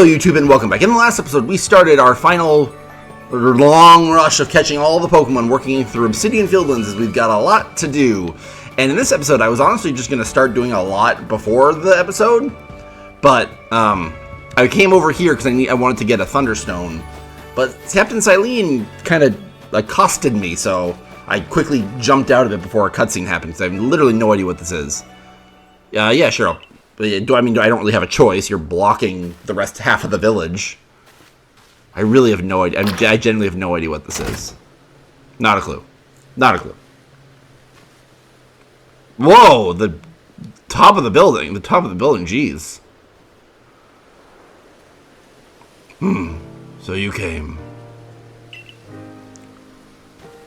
Hello YouTube and welcome back. In the last episode we started our final long rush of catching all the Pokemon working through Obsidian Fieldlands as we've got a lot to do. And in this episode I was honestly just going to start doing a lot before the episode. But I came over here because I wanted to get a Thunderstone. But Captain Silene kind of accosted me, so I quickly jumped out of it before a cutscene happened because I have literally no idea what this is. Yeah, sure. I don't really have a choice. You're blocking the rest half of the village. I really have no idea. I genuinely have no idea what this is. Not a clue. Not a clue. Whoa! The top of the building. The top of the building. Jeez. So you came.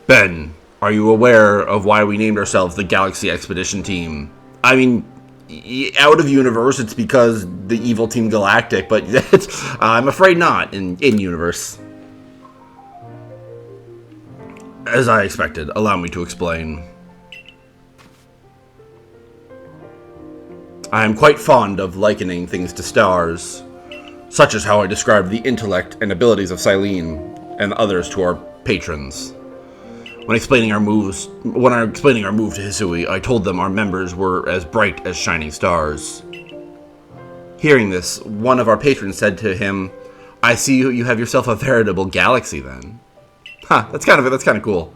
Ben, are you aware of why we named ourselves the Galaxy Expedition Team? I mean, out of universe, it's because the evil Team Galactic, but I'm afraid not in universe. As I expected, allow me to explain. I am quite fond of likening things to stars, such as how I described the intellect and abilities of Silene and others to our patrons. When explaining our move to Hisui, I told them our members were as bright as shining stars. Hearing this, one of our patrons said to him, "I see you have yourself a veritable galaxy then." That's kind of cool.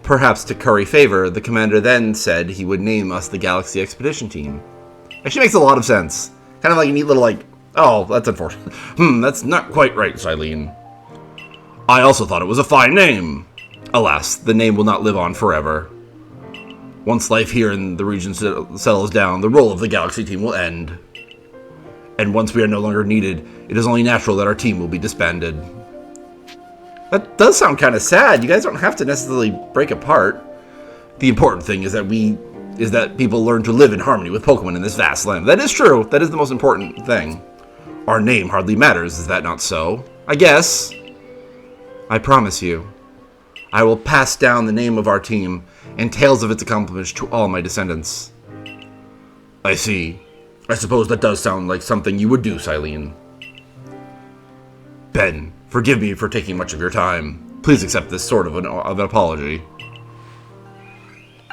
Perhaps to curry favor, the commander then said he would name us the Galaxy Expedition Team. Actually makes a lot of sense. Kind of like a neat little oh, that's unfortunate. That's not quite right, Silene. I also thought it was a fine name. Alas, the name will not live on forever. Once life here in the region settles down, the role of the Galaxy Team will end. And once we are no longer needed, it is only natural that our team will be disbanded. That does sound kind of sad. You guys don't have to necessarily break apart. The important thing is that people learn to live in harmony with Pokemon in this vast land. That is true. That is the most important thing. Our name hardly matters, is that not so? I guess. I promise you, I will pass down the name of our team and tales of its accomplishments to all my descendants. I see. I suppose that does sound like something you would do, Silene. Ben, forgive me for taking much of your time. Please accept this sort of an apology.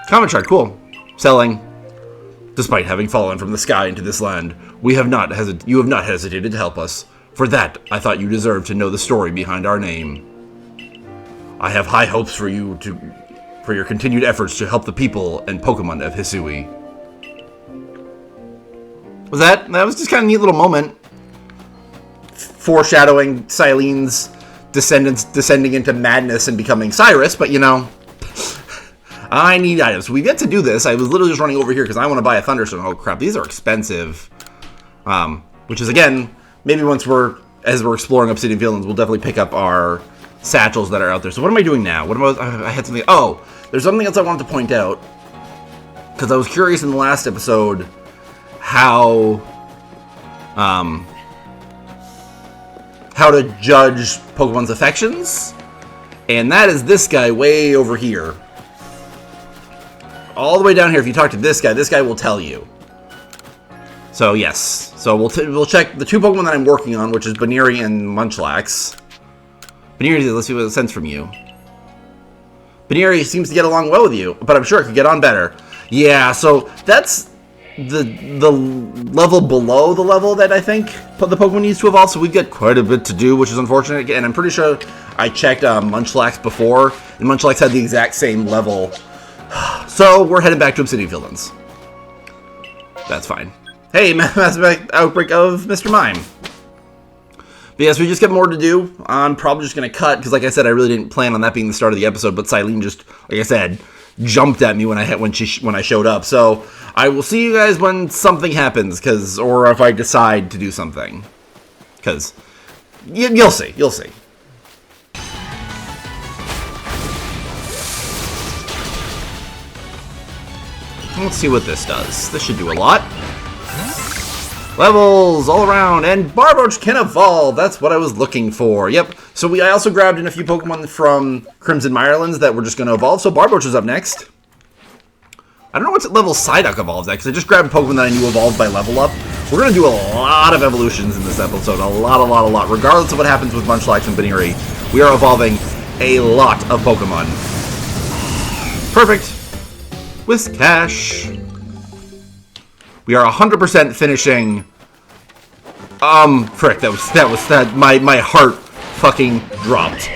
Comment chart, cool. Selling. Despite having fallen from the sky into this land, you have not hesitated to help us. For that, I thought you deserved to know the story behind our name. I have high hopes for you for your continued efforts to help the people and Pokemon of Hisui. That was just kind of a neat little moment. Foreshadowing Silene's descendants descending into madness and becoming Cyrus, but you know, I need items. We've yet to do this. I was literally just running over here because I want to buy a Thunderstone. Oh crap, these are expensive. Which is again, maybe as we're exploring Obsidian Fieldlands, we'll definitely pick up our satchels that are out there. So what am I doing now? I had something. Oh, there's something else I wanted to point out because I was curious in the last episode how to judge Pokemon's affections, and that is this guy way over here. All the way down here. If you talk to this guy will tell you. So yes, so we'll check the two Pokemon that I'm working on, which is Buneary and Munchlax. Buneary, let's see what it sends from you. Buneary seems to get along well with you, but I'm sure it could get on better. Yeah, so that's the level below the level that I think the Pokemon needs to evolve, so we've got quite a bit to do, which is unfortunate. And I'm pretty sure I checked Munchlax before, and Munchlax had the exact same level. So we're heading back to Obsidian Fieldlands. That's fine. Hey, Mass Effect Outbreak of Mr. Mime. But yes, we just got more to do. I'm probably just going to cut, because like I said, I really didn't plan on that being the start of the episode, but Silene just, like I said, jumped at me when I showed up. So I will see you guys when something happens, or if I decide to do something. Because you'll see. Let's see what this does. This should do a lot. Levels all around, and Barboach can evolve. That's what I was looking for. Yep. So I also grabbed in a few Pokemon from Crimson Mirelands that were just going to evolve. So Barboach is up next. I don't know what level Psyduck evolves at, because I just grabbed Pokemon that I knew evolved by level up. We're going to do a lot of evolutions in this episode. A lot. Regardless of what happens with Munchlax and Buneary, we are evolving a lot of Pokemon. Perfect. Whiscash. We are 100% finishing... frick, that my heart fucking dropped.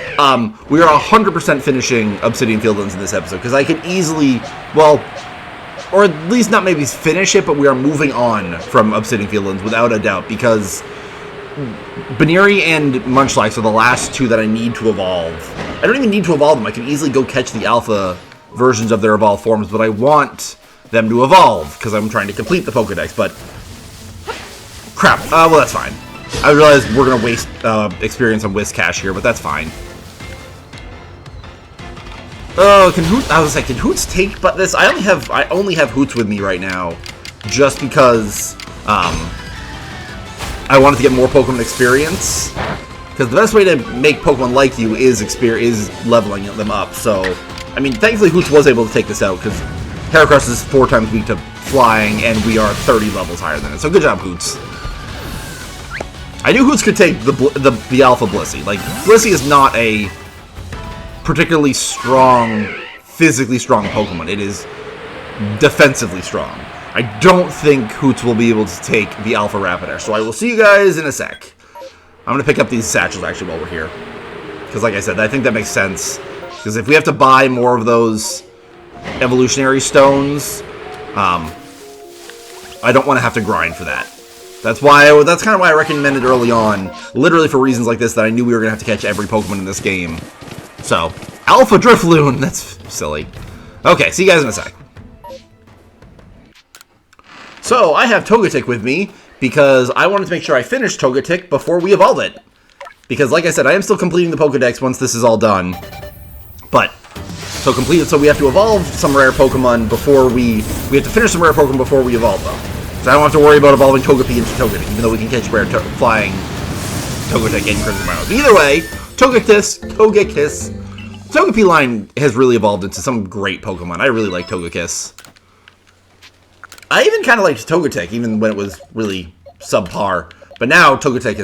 We are 100% finishing Obsidian Fieldlands in this episode, because I could easily, well, or at least not maybe finish it, but we are moving on from Obsidian Fieldlands without a doubt, because Buneary and Munchlax are the last two that I need to evolve. I don't even need to evolve them. I can easily go catch the alpha versions of their evolved forms, but I want them to evolve, because I'm trying to complete the Pokedex, but... crap. Well, that's fine. I realize we're going to waste experience on Whiscash here, but that's fine. Oh, can Hoots... I was like, can Hoots take but this? I only have Hoots with me right now, just because I wanted to get more Pokemon experience. Because the best way to make Pokemon like you is leveling them up. So, I mean, thankfully Hoots was able to take this out, because Heracross is 4 times weak to flying, and we are 30 levels higher than it. So good job, Hoots. I knew Hoots could take the Alpha Blissey. Like, Blissey is not a particularly strong, physically strong Pokemon. It is defensively strong. I don't think Hoots will be able to take the Alpha Rapidash, so I will see you guys in a sec. I'm going to pick up these satchels, actually, while we're here. Because, like I said, I think that makes sense. Because if we have to buy more of those evolutionary stones, I don't want to have to grind for that. That's kind of why I recommended early on, literally for reasons like this, that I knew we were going to have to catch every Pokemon in this game. So, Alpha Drifloon! That's silly. Okay, see you guys in a sec. So, I have Togetic with me, because I wanted to make sure I finished Togetic before we evolve it. Because, like I said, I am still completing the Pokedex once this is all done. But, so we have to evolve some rare Pokemon before we have to finish some rare Pokemon before we evolve them. So I don't have to worry about evolving Togepi into Togetic, even though we can catch rare flying Togetic and Crimson Rhinos. Either way, Togekiss. Togepi line has really evolved into some great Pokemon. I really like Togekiss. I even kind of liked Togetic, even when it was really subpar. But now Togetic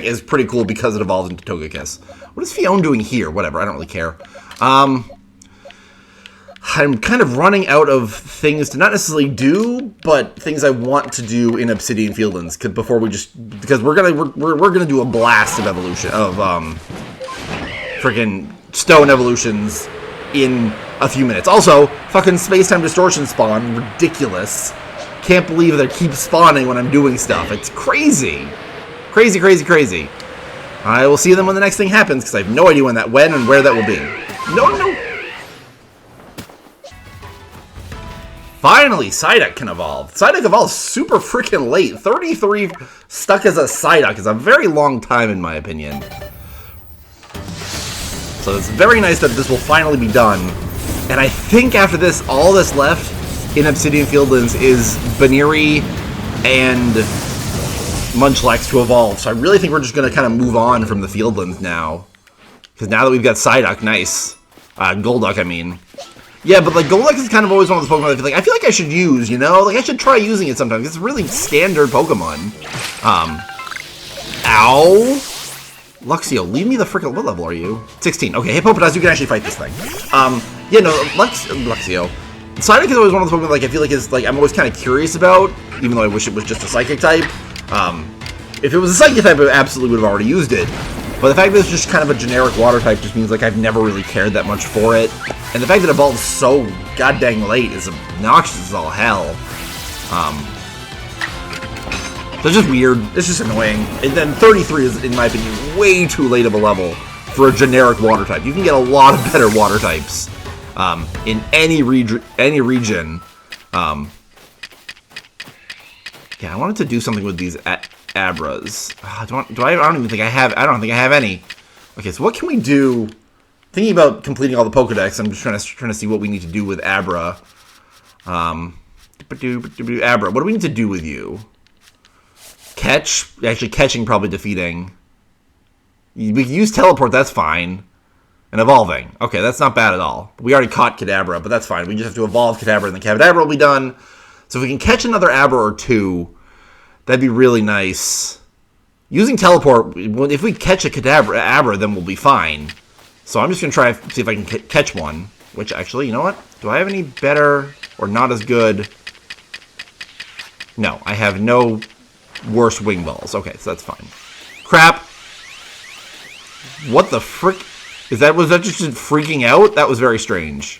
is pretty cool because it evolved into Togekiss. What is Fiona doing here? Whatever, I don't really care. I'm kind of running out of things to not necessarily do, but things I want to do in Obsidian Fieldlands because we're gonna do a blast of evolution of freaking stone evolutions in a few minutes. Also, fucking space-time distortion spawn, ridiculous. Can't believe they keep spawning when I'm doing stuff. It's crazy, crazy. I will see them when the next thing happens because I have no idea when and where that will be. No. Finally, Psyduck can evolve. Psyduck evolves super freaking late. 33 stuck as a Psyduck is a very long time, in my opinion. So it's very nice that this will finally be done. And I think after this, all that's left in Obsidian Fieldlands is Buneary and Munchlax to evolve. So I really think we're just going to kind of move on from the Fieldlands now. Because now that we've got Psyduck, nice. Golduck, I mean. Yeah, but like Golduck is kind of always one of those Pokemon that I feel like I should use, you know? Like I should try using it sometimes. It's a really standard Pokemon. Ow. Luxio, leave me the frickin'... What level are you? 16. Okay, Hippopotas, you can actually fight this thing. Yeah, no, Luxio. Psyduck is always one of the Pokemon like I feel like is like I'm always kind of curious about, even though I wish it was just a Psychic type. If it was a Psychic type, I absolutely would have already used it. But the fact that it's just kind of a generic water type just means like I've never really cared that much for it. And the fact that it evolves so goddamn late is obnoxious as all hell. So it's just weird. It's just annoying. And then 33 is, in my opinion, way too late of a level for a generic water type. You can get a lot of better water types in any region. Yeah, I wanted to do something with these Abras. I don't even think I have. I don't think I have any. Okay, so what can we do? Thinking about completing all the Pokedex, I'm just trying to see what we need to do with Abra. Abra, what do we need to do with you? Catch? Actually, catching, probably defeating. We can use Teleport, that's fine. And evolving. Okay, that's not bad at all. We already caught Kadabra, but that's fine. We just have to evolve Kadabra, and then Kadabra will be done. So if we can catch another Abra or two, That'd be really nice. Using teleport, if we catch a Kadabra, then we'll be fine. So I'm just going to try see if I can catch one. Which, actually, you know what? Do I have any better or not as good? No, I have no worse wing balls. Okay, so that's fine. Crap. What the frick? Was that just freaking out? That was very strange.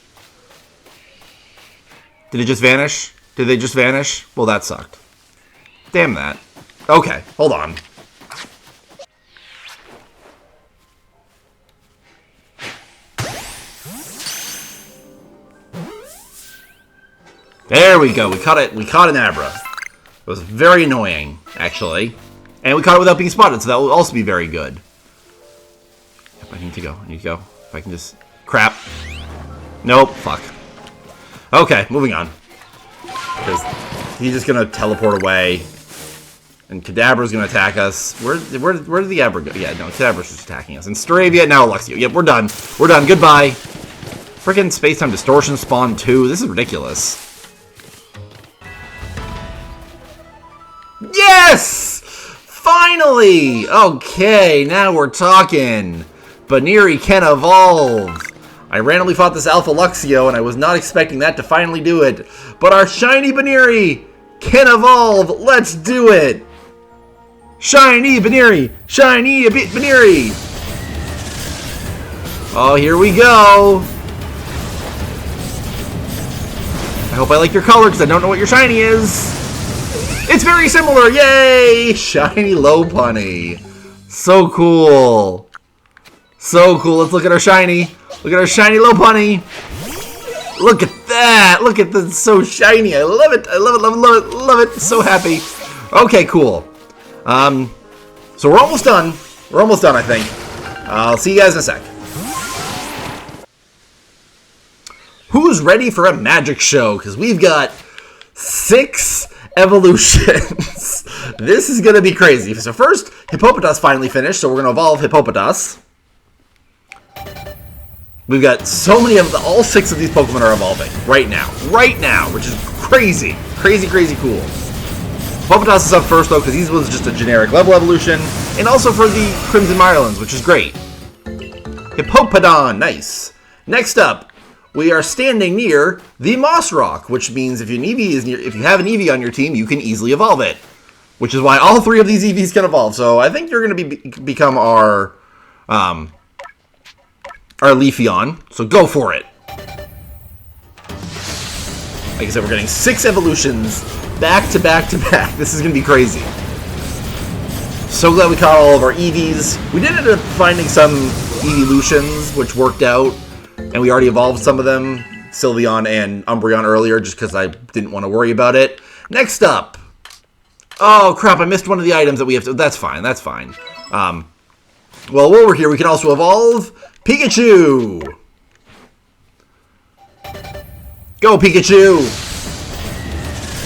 Did it just vanish? Did they just vanish? Well, that sucked. Damn that. Okay, hold on. There we go. We caught it. We caught an Abra. It was very annoying, actually. And we caught it without being spotted, so that will also be very good. I need to go. I need to go. If I can just... Crap. Nope. Fuck. Okay, moving on. Because he's just going to teleport away. And Kadabra's going to attack us. Where did the Abra go? Yeah, no, Kadabra's just attacking us. And Staravia, now Luxio. Yep, we're done. We're done. Goodbye. Freaking space-time distortion spawn 2. This is ridiculous. Yes! Finally! Okay, now we're talking. Buneary can evolve. I randomly fought this Alpha Luxio, and I was not expecting that to finally do it. But our shiny Buneary can evolve. Let's do it. Shiny Buneary. Shiny Buneary. Oh, here we go. I hope I like your color, because I don't know what your shiny is. It's very similar! Yay! Shiny Lopunny. So cool. So cool. Let's look at our shiny. Look at our shiny Lopunny. Look at that. Look at this. So shiny. I love it. I love it, love it, love it, love it. So happy. Okay, cool. So we're almost done. We're almost done, I think. I'll see you guys in a sec. Who's ready for a magic show? Because we've got 6 evolutions. This is going to be crazy. So first, Hippopotas finally finished, so we're going to evolve Hippopotas. We've got so many of all 6 of these Pokemon are evolving right now. Right now, which is crazy. Crazy, crazy cool. Hippopotas is up first, though, because these was just a generic level evolution, and also for the Crimson Myrlands, which is great. Hippopodon, nice. Next up, we are standing near the Moss Rock, which means if you have an Eevee on your team, you can easily evolve it. Which is why all 3 of these Eevees can evolve. So I think you're going to become our Leafeon. So go for it. Like I said, we're getting 6 evolutions back to back to back. This is going to be crazy. So glad we caught all of our Eevees. We did end up finding some Eeveelutions, which worked out. And we already evolved some of them, Sylveon and Umbreon earlier, just because I didn't want to worry about it. Next up. Oh, crap, I missed one of the items that we have to... That's fine, that's fine. Well, while we're here, we can also evolve Pikachu. Go, Pikachu.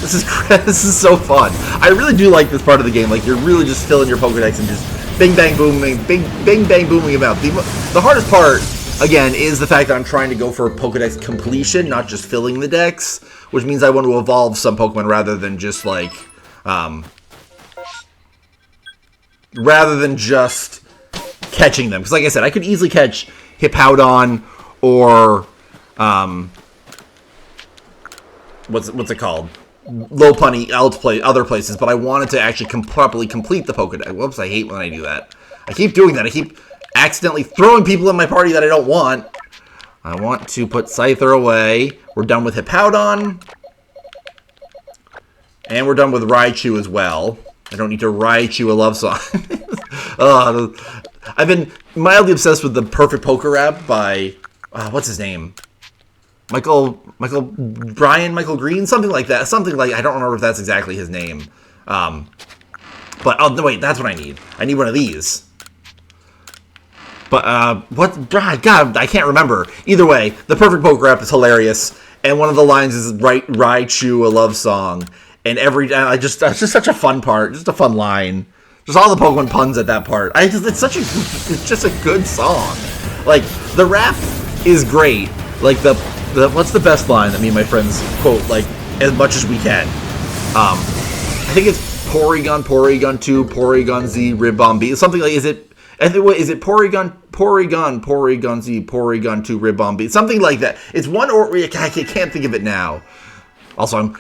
This is so fun. I really do like this part of the game. Like, you're really just filling your Pokedex and just bing, bang, booming, bing, bang, booming about. The hardest part... Again, is the fact that I'm trying to go for Pokedex completion, not just filling the decks, which means I want to evolve some Pokemon rather than just, like, rather than just catching them. Because, like I said, I could easily catch Hippowdon or, what's it called? Lopunny other places, but I wanted to actually properly complete the Pokedex. Whoops, I hate when I do that. I keep doing that. I keep accidentally throwing people in my party that I don't want. I want to put Scyther away. We're done with Hippowdon. And we're done with Raichu as well. I don't need to Raichu a love song. I've been mildly obsessed with the Perfect Poker Rap by... what's his name? Michael Green? Something like that. Something like... I don't remember if that's exactly his name. But, oh, no, wait, that's what I need. I need one of these. But, God, I can't remember. Either way, the Perfect Poker Rap is hilarious. And one of the lines is Raichu a love song. And that's just such a fun part. Just a fun line. Just all the Pokemon puns at that part. It's just a good song. Like, the rap is great. Like, what's the best line that me and my friends quote, like, as much as we can? I think it's Porygon, Porygon 2, Porygon Z, Ribbon B. Something like, is it Porygon, Porygon Z, Porygon 2, Ribbon B? Something like that. It's one or I can't think of it now. Also, I'm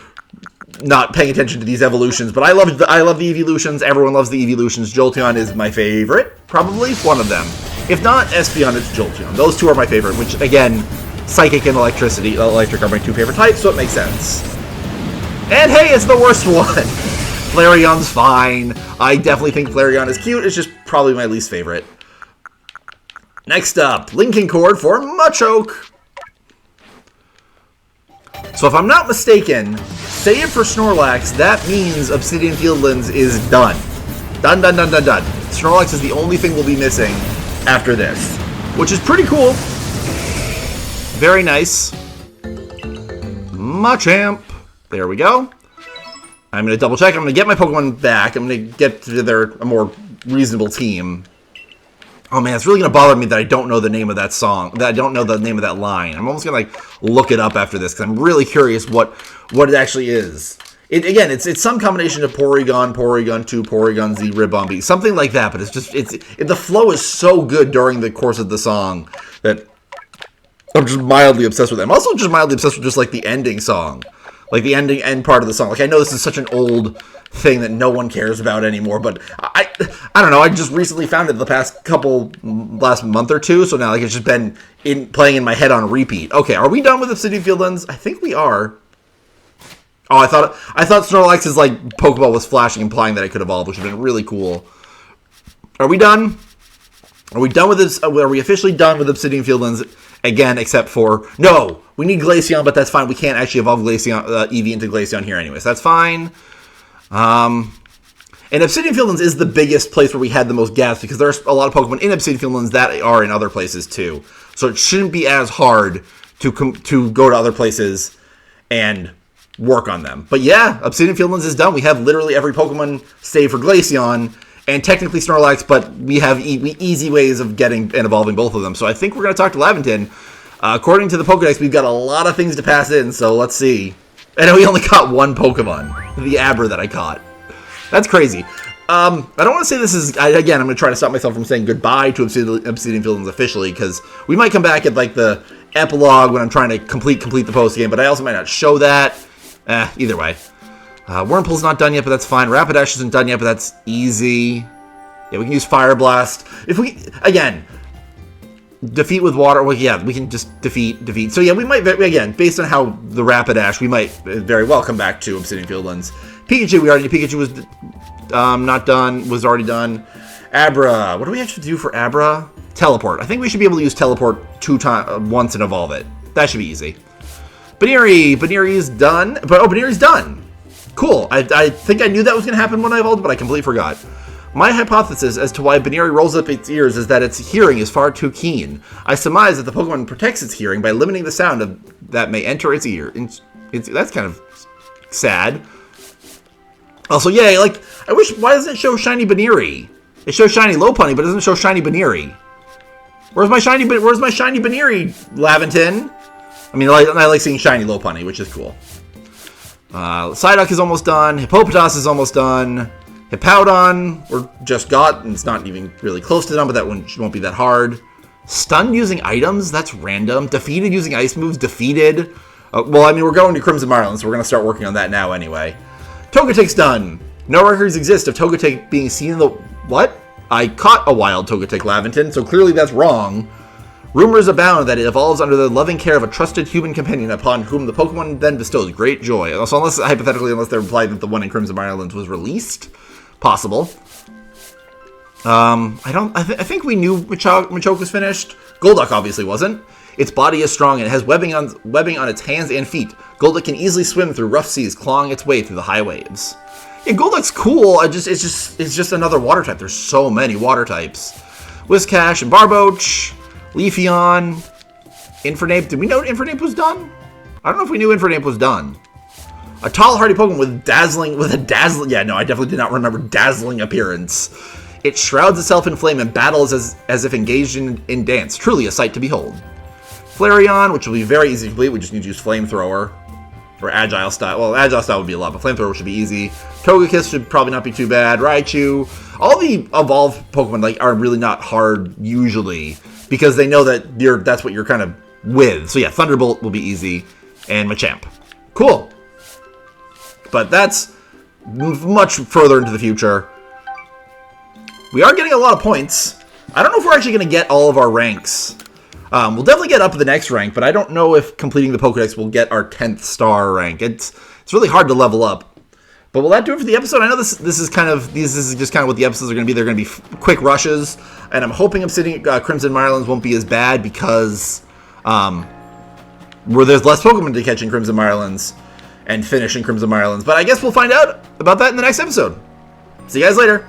not paying attention to these evolutions, but I love the evolutions. Everyone loves the evolutions. Jolteon is my favorite, probably one of them. If not Espeon, it's Jolteon. Those two are my favorite, which again, Psychic and Electric are my two favorite types, so it makes sense. And hey, it's the worst one. Flareon's fine. I definitely think Flareon is cute. It's just probably my least favorite. Next up, Lincoln Cord for Machoke. So if I'm not mistaken, save for Snorlax, that means Obsidian Fieldlands is done. Done. Snorlax is the only thing we'll be missing after this, which is pretty cool. Very nice. Machamp. There we go. I'm going to double check. I'm going to get my Pokemon back. I'm going to get to a more reasonable team. Oh man, it's really going to bother me that I don't know the name of that song. That I don't know the name of that line. I'm almost going to look it up after this because I'm really curious what it actually is. It's some combination of Porygon, Porygon 2, Porygon Z, Ribbon B, something like that. But the flow is so good during the course of the song that I'm just mildly obsessed with it. I'm also just mildly obsessed with just like the ending song. Like the end part of the song. Like I know this is such an old thing that no one cares about anymore, but I don't know. I just recently found it the last month or two, so now like it's just been playing in my head on repeat. Okay, are we done with Obsidian Fieldlands? I think we are. Oh, I thought Snorlax's like Pokeball was flashing, implying that it could evolve, which would have been really cool. Are we done? Are we done with this? Are we officially done with Obsidian Fieldlands? Again, except for... No! We need Glaceon, but that's fine. We can't actually evolve Glaceon, Eevee into Glaceon here anyways. That's fine. And Obsidian Fieldlands is the biggest place where we had the most gaps, because there's a lot of Pokemon in Obsidian Fieldlands that are in other places too. So it shouldn't be as hard to go to other places and work on them. But yeah, Obsidian Fieldlands is done. We have literally every Pokemon save for Glaceon, and technically Snorlax, but we have easy ways of getting and evolving both of them. So I think we're going to talk to Laventon. According to the Pokedex, we've got a lot of things to pass in, so let's see. I know we only caught one Pokemon, the Abra that I caught. That's crazy. I don't want to say this is... Again, I'm going to try to stop myself from saying goodbye to Obsidian Fieldlands officially, because we might come back at like the epilogue when I'm trying to complete the post game, but I also might not show that. Either way. Wurmple's not done yet, but that's fine. Rapidash isn't done yet, but that's easy. Yeah, we can use Fire Blast. If we... Again... Defeat with water. Well, yeah, we can just defeat. So yeah, we might, again, based on how the Rapidash, we might very well come back to Obsidian Fieldlands. Pikachu, Pikachu was not done, was already done. Abra, what do we have to do for Abra? Teleport. I think we should be able to use Teleport once and evolve it. That should be easy. Buneary is done. Buneary's done. Cool. I think I knew that was going to happen when I evolved, but I completely forgot. My hypothesis as to why Buneary rolls up its ears is that its hearing is far too keen. I surmise that the Pokemon protects its hearing by limiting the sound that may enter its ear. That's kind of sad. Also, yeah, like, I wish... Why doesn't it show Shiny Buneary? It shows Shiny Lopunny, but it doesn't show Shiny Buneary. Where's my Shiny Buneary, Laventon? I mean, I like seeing Shiny Lopunny, which is cool. Psyduck is almost done. Hippopotas is almost done. Hippowdon, we're just got, and it's not even really close to done, but that one won't be that hard. Stunned using items? That's random. Defeated using ice moves? Defeated. Well, I mean, we're going to Crimson Marlin, so we're going to start working on that now anyway. Togetic's done. No records exist of Togetic being seen in the... What? I caught a wild Togetic, Laventon, so clearly that's wrong. Rumors abound that it evolves under the loving care of a trusted human companion upon whom the Pokemon then bestows great joy. Also, unless they're implied that the one in Crimson Islands was released. Possible. I think we knew Machoke was finished. Golduck obviously wasn't. Its body is strong and it has webbing on its hands and feet. Golduck can easily swim through rough seas, clawing its way through the high waves. Yeah, Golduck's cool. It's just another water type. There's so many water types. Whiscash and Barboach, Leafeon, Infernape. Did we know Infernape was done? I don't know if we knew Infernape was done. A tall, hardy Pokemon with a dazzling... Yeah, no, I definitely did not remember dazzling appearance. It shrouds itself in flame and battles as if engaged in dance. Truly a sight to behold. Flareon, which will be very easy to complete. We just need to use Flamethrower. or Agile Style. Well, Agile Style would be a lot, but Flamethrower should be easy. Togekiss should probably not be too bad. Raichu. All the evolved Pokemon are really not hard usually because they know that that's what you're kind of with. So yeah, Thunderbolt will be easy, and Machamp. Cool. But that's much further into the future. We are getting a lot of points. I don't know if we're actually going to get all of our ranks. We'll definitely get up to the next rank, but I don't know if completing the Pokedex will get our 10th star rank. It's really hard to level up. But will that do it for the episode? I know this is just kind of what the episodes are going to be. They're going to be quick rushes, and I'm hoping Crimson Mirelands won't be as bad because where there's less Pokemon to catch in Crimson Mirelands and finish in Crimson Mirelands. But I guess we'll find out about that in the next episode. See you guys later.